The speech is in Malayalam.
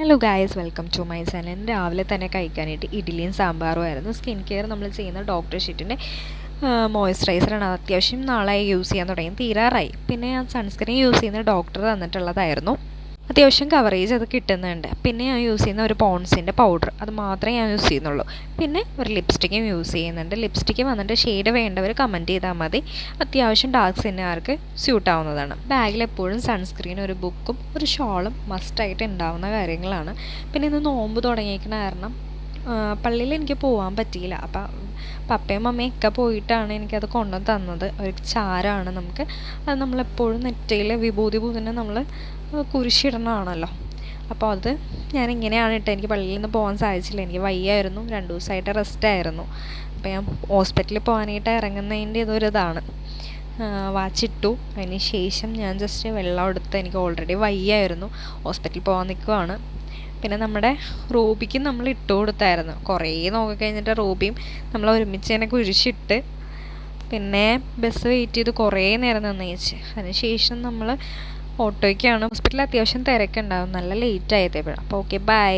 Hello guys, welcome to my channel. രാവിലെ തന്നെ കഴിക്കാനായിട്ട് ഇഡ്ഡലിയും സാമ്പാറും ആയിരുന്നു. സ്കിൻ കെയർ നമ്മൾ ചെയ്യുന്ന ഡോക്ടർ ഷീറ്റിൻ്റെ മോയ്സ്ചറൈസറാണ്. അത്യാവശ്യം നാളായി യൂസ് ചെയ്യാൻ തുടങ്ങി, തീരാറായി. പിന്നെ ഞാൻ സൺസ്ക്രീൻ യൂസ് ചെയ്യുന്ന ഡോക്ടർ തന്നിട്ടുള്ളതായിരുന്നു. അത്യാവശ്യം കവറേജ് അത് കിട്ടുന്നുണ്ട്. പിന്നെ ഞാൻ യൂസ് ചെയ്യുന്ന ഒരു പോൺസിൻ്റെ പൗഡർ, അത് മാത്രമേ ഞാൻ യൂസ് ചെയ്യുന്നുള്ളൂ. പിന്നെ ഒരു ലിപ്സ്റ്റിക്കും യൂസ് ചെയ്യുന്നുണ്ട്. ലിപ്സ്റ്റിക്ക് വന്നിട്ട് ഷെയ്ഡ് വേണ്ടവർ കമൻറ്റ് ചെയ്താൽ മതി. അത്യാവശ്യം ഡാർക്ക് സ്കിന്നുകാർക്ക് സ്യൂട്ട് ആവുന്നതാണ്. ബാഗിൽ എപ്പോഴും സൺസ്ക്രീൻ, ഒരു ബുക്കും ഒരു ഷോളും മസ്റ്റായിട്ട് ഉണ്ടാവുന്ന കാര്യങ്ങളാണ്. പിന്നെ ഇന്ന് നോമ്പ് തുടങ്ങിയിരിക്കുന്ന കാരണം പള്ളിയിൽ എനിക്ക് പോകാൻ പറ്റിയില്ല. അപ്പം പപ്പയും മമ്മയും ഒക്കെ പോയിട്ടാണ് എനിക്കത് കൊണ്ടുവന്ന് തന്നത്. ഒരു ചാരമാണ് നമുക്ക്. അത് നമ്മളെപ്പോഴും നെറ്റയിൽ വിഭൂതി പൂതിനെ നമ്മൾ കുരിശിടണമാണല്ലോ. അപ്പോൾ അത് ഞാനിങ്ങനെയാണ് ഇട്ട്. എനിക്ക് പള്ളിയിൽ നിന്ന് പോകാൻ സാധിച്ചില്ല, എനിക്ക് വയ്യായിരുന്നു. 2 ദിവസമായിട്ട് റെസ്റ്റായിരുന്നു. അപ്പോൾ ഞാൻ ഹോസ്പിറ്റലിൽ പോകാനായിട്ട് ഇറങ്ങുന്നതിൻ്റെ ഇതൊരിതാണ്. വാച്ചിട്ടു. അതിന് ശേഷം ഞാൻ ജസ്റ്റ് വെള്ളം എടുത്ത്, എനിക്ക് ഓൾറെഡി വയ്യായിരുന്നു, ഹോസ്പിറ്റലിൽ പോകാൻ നിൽക്കുവാണ്. പിന്നെ നമ്മുടെ റൂബിക്ക് നമ്മൾ ഇട്ട് കൊടുത്തായിരുന്നു. കുറേ നോക്കിക്കഴിഞ്ഞിട്ട് റൂബിയും നമ്മൾ ഒരുമിച്ച് തന്നെ കുരിശിട്ട്. പിന്നെ ബസ് വെയിറ്റ് ചെയ്ത് കുറേ നേരം നിന്നേച്ച്. അതിനുശേഷം നമ്മൾ ഓട്ടോയ്ക്കാണ്. ഹോസ്പിറ്റലിൽ അത്യാവശ്യം തിരക്കുണ്ടാവും, നല്ല ലേറ്റ് ആയതേപ്പോഴും. അപ്പോൾ ഓക്കെ, ബൈ.